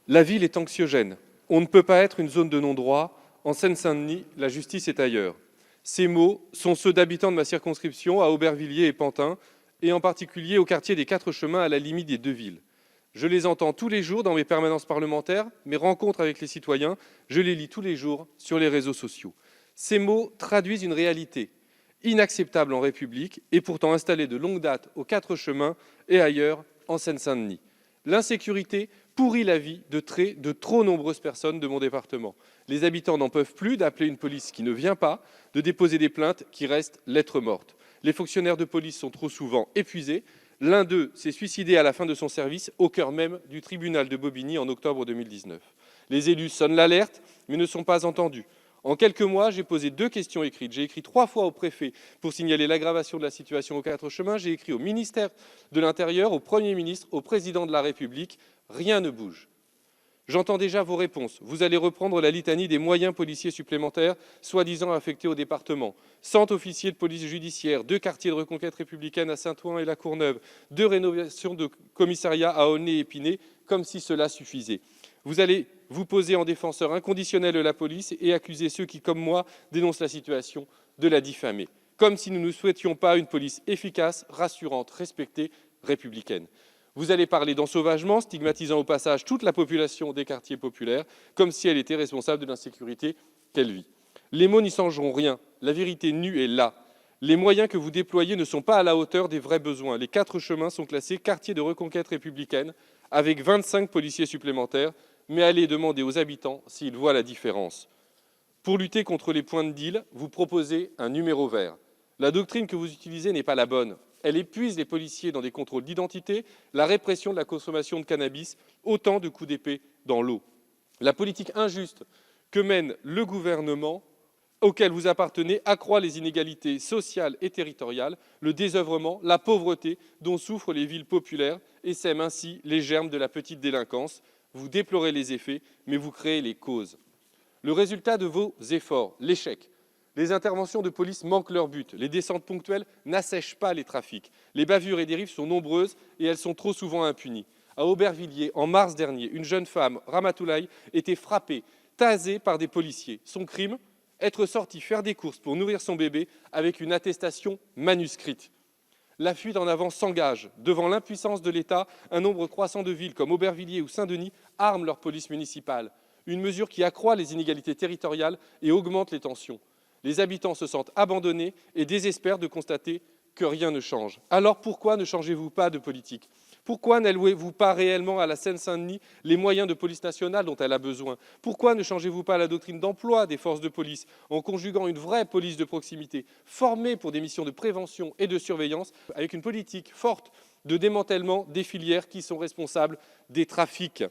La ville est anxiogène. On ne peut pas être une zone de non-droit. En Seine-Saint-Denis, la justice est ailleurs. Ces mots sont ceux d'habitants de ma circonscription à Aubervilliers et Pantin, et en particulier au quartier des Quatre Chemins à la limite des deux villes. Je les entends tous les jours dans mes permanences parlementaires, mes rencontres avec les citoyens, je les lis tous les jours sur les réseaux sociaux. Ces mots traduisent une réalité inacceptable en République et pourtant installée de longue date aux Quatre Chemins et ailleurs en Seine-Saint-Denis. L'insécurité pourrit la vie de trop nombreuses personnes de mon département. Les habitants n'en peuvent plus d'appeler une police qui ne vient pas, de déposer des plaintes qui restent lettres mortes. Les fonctionnaires de police sont trop souvent épuisés. L'un d'eux s'est suicidé à la fin de son service au cœur même du tribunal de Bobigny en octobre 2019. Les élus sonnent l'alerte, mais ne sont pas entendus. En quelques mois, j'ai posé 2 questions écrites. J'ai écrit 3 fois au préfet pour signaler l'aggravation de la situation aux Quatre Chemins. J'ai écrit au ministère de l'Intérieur, au Premier ministre, au Président de la République. Rien ne bouge. J'entends déjà vos réponses. Vous allez reprendre la litanie des moyens policiers supplémentaires, soi-disant affectés au département. 100 officiers de police judiciaire, 2 quartiers de reconquête républicaine à Saint-Ouen et La Courneuve, 2 rénovations de commissariats à Aulnay et Épinay, comme si cela suffisait. Vous allez vous poser en défenseur inconditionnel de la police et accuser ceux qui, comme moi, dénoncent la situation de la diffamer. Comme si nous ne souhaitions pas une police efficace, rassurante, respectée, républicaine. Vous allez parler d'ensauvagement, stigmatisant au passage toute la population des quartiers populaires, comme si elle était responsable de l'insécurité qu'elle vit. Les mots n'y changeront rien. La vérité nue est là. Les moyens que vous déployez ne sont pas à la hauteur des vrais besoins. Les Quatre Chemins sont classés quartier de reconquête républicaine, avec 25 policiers supplémentaires, mais allez demander aux habitants s'ils voient la différence. Pour lutter contre les points de deal, vous proposez un numéro vert. La doctrine que vous utilisez n'est pas la bonne. Elle épuise les policiers dans des contrôles d'identité, la répression de la consommation de cannabis, autant de coups d'épée dans l'eau. La politique injuste que mène le gouvernement auquel vous appartenez accroît les inégalités sociales et territoriales, le désœuvrement, la pauvreté dont souffrent les villes populaires et sème ainsi les germes de la petite délinquance. Vous déplorez les effets, mais vous créez les causes. Le résultat de vos efforts, l'échec. Les interventions de police manquent leur but. Les descentes ponctuelles n'assèchent pas les trafics. Les bavures et dérives sont nombreuses et elles sont trop souvent impunies. À Aubervilliers, en mars dernier, une jeune femme, Ramatoulaye, était frappée, tasée par des policiers. Son crime, être sortie faire des courses pour nourrir son bébé avec une attestation manuscrite. La fuite en avant s'engage. Devant l'impuissance de l'État, un nombre croissant de villes comme Aubervilliers ou Saint-Denis arment leur police municipale. Une mesure qui accroît les inégalités territoriales et augmente les tensions. Les habitants se sentent abandonnés et désespèrent de constater que rien ne change. Alors pourquoi ne changez-vous pas de politique ? Pourquoi n'allouez-vous pas réellement à la Seine-Saint-Denis les moyens de police nationale dont elle a besoin ? Pourquoi ne changez-vous pas la doctrine d'emploi des forces de police en conjuguant une vraie police de proximité, formée pour des missions de prévention et de surveillance, avec une politique forte de démantèlement des filières qui sont responsables des trafics ?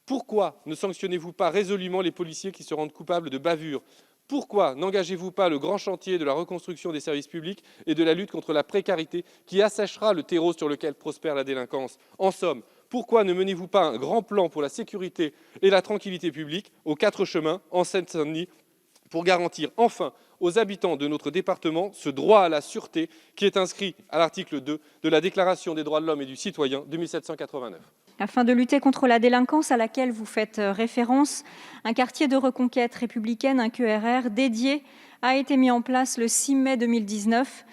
Pourquoi ne sanctionnez-vous pas résolument les policiers qui se rendent coupables de bavures ? Pourquoi n'engagez-vous pas le grand chantier de la reconstruction des services publics et de la lutte contre la précarité qui assèchera le terreau sur lequel prospère la délinquance ? En somme, pourquoi ne menez-vous pas un grand plan pour la sécurité et la tranquillité publique aux Quatre Chemins, en Seine-Saint-Denis, pour garantir enfin aux habitants de notre département ce droit à la sûreté qui est inscrit à l'article 2 de la Déclaration des droits de l'homme et du citoyen de 1789. Afin de lutter contre la délinquance à laquelle vous faites référence, un quartier de reconquête républicaine, un QRR, dédié a été mis en place le 6 mai 2019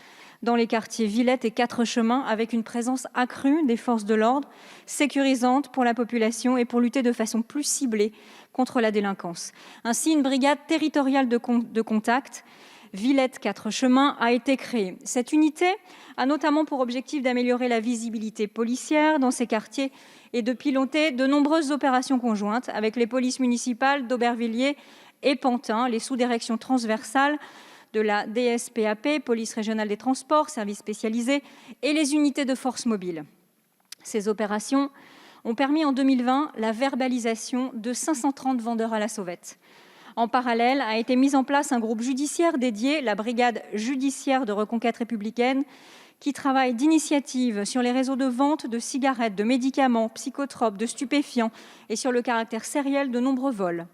dans les quartiers Villette et Quatre Chemins, avec une présence accrue des forces de l'ordre, sécurisante pour la population et pour lutter de façon plus ciblée contre la délinquance. Ainsi, une brigade territoriale de contact Villette Quatre Chemins a été créée. Cette unité a notamment pour objectif d'améliorer la visibilité policière dans ces quartiers et de piloter de nombreuses opérations conjointes avec les polices municipales d'Aubervilliers et Pantin, les sous-directions transversales de la DSPAP, police régionale des transports, services spécialisés, et les unités de force mobile. Ces opérations ont permis en 2020 la verbalisation de 530 vendeurs à la sauvette. En parallèle, a été mis en place un groupe judiciaire dédié, la brigade judiciaire de reconquête républicaine, qui travaille d'initiative sur les réseaux de vente de cigarettes, de médicaments, psychotropes, de stupéfiants et sur le caractère sériel de nombreux vols.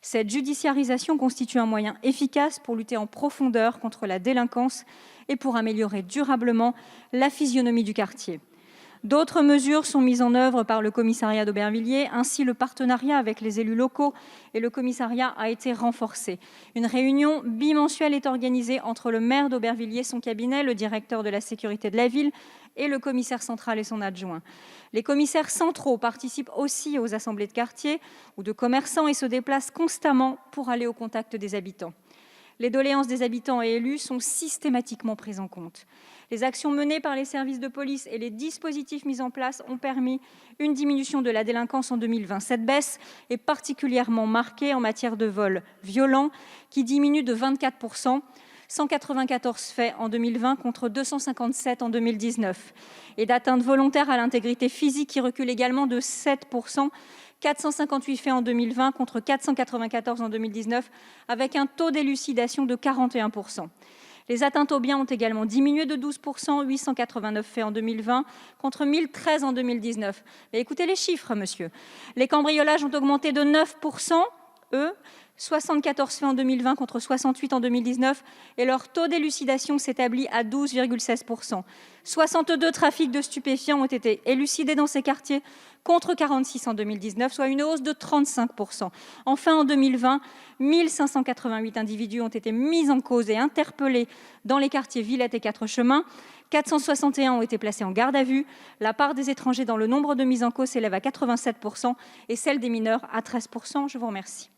Cette judiciarisation constitue un moyen efficace pour lutter en profondeur contre la délinquance et pour améliorer durablement la physionomie du quartier. D'autres mesures sont mises en œuvre par le commissariat d'Aubervilliers. Ainsi, le partenariat avec les élus locaux et le commissariat a été renforcé. Une réunion bimensuelle est organisée entre le maire d'Aubervilliers, son cabinet, le directeur de la sécurité de la ville et le commissaire central et son adjoint. Les commissaires centraux participent aussi aux assemblées de quartier ou de commerçants et se déplacent constamment pour aller au contact des habitants. Les doléances des habitants et élus sont systématiquement prises en compte. Les actions menées par les services de police et les dispositifs mis en place ont permis une diminution de la délinquance en 2020. Cette baisse est particulièrement marquée en matière de vols violents, qui diminue de 24%, 194 faits en 2020 contre 257 en 2019, et d'atteintes volontaires à l'intégrité physique qui recule également de 7%, 458 faits en 2020 contre 494 en 2019, avec un taux d'élucidation de 41%. Les atteintes aux biens ont également diminué de 12%, 889 faits en 2020 contre 1013 en 2019. Mais écoutez les chiffres, monsieur. Les cambriolages ont augmenté de 9%, 74 faits en 2020 contre 68 en 2019, et leur taux d'élucidation s'établit à 12,16%. 62 trafics de stupéfiants ont été élucidés dans ces quartiers contre 46 en 2019, soit une hausse de 35%. Enfin, en 2020, 1588 individus ont été mis en cause et interpellés dans les quartiers Villette et Quatre-Chemins. 461 ont été placés en garde à vue. La part des étrangers dans le nombre de mises en cause s'élève à 87% et celle des mineurs à 13%. Je vous remercie.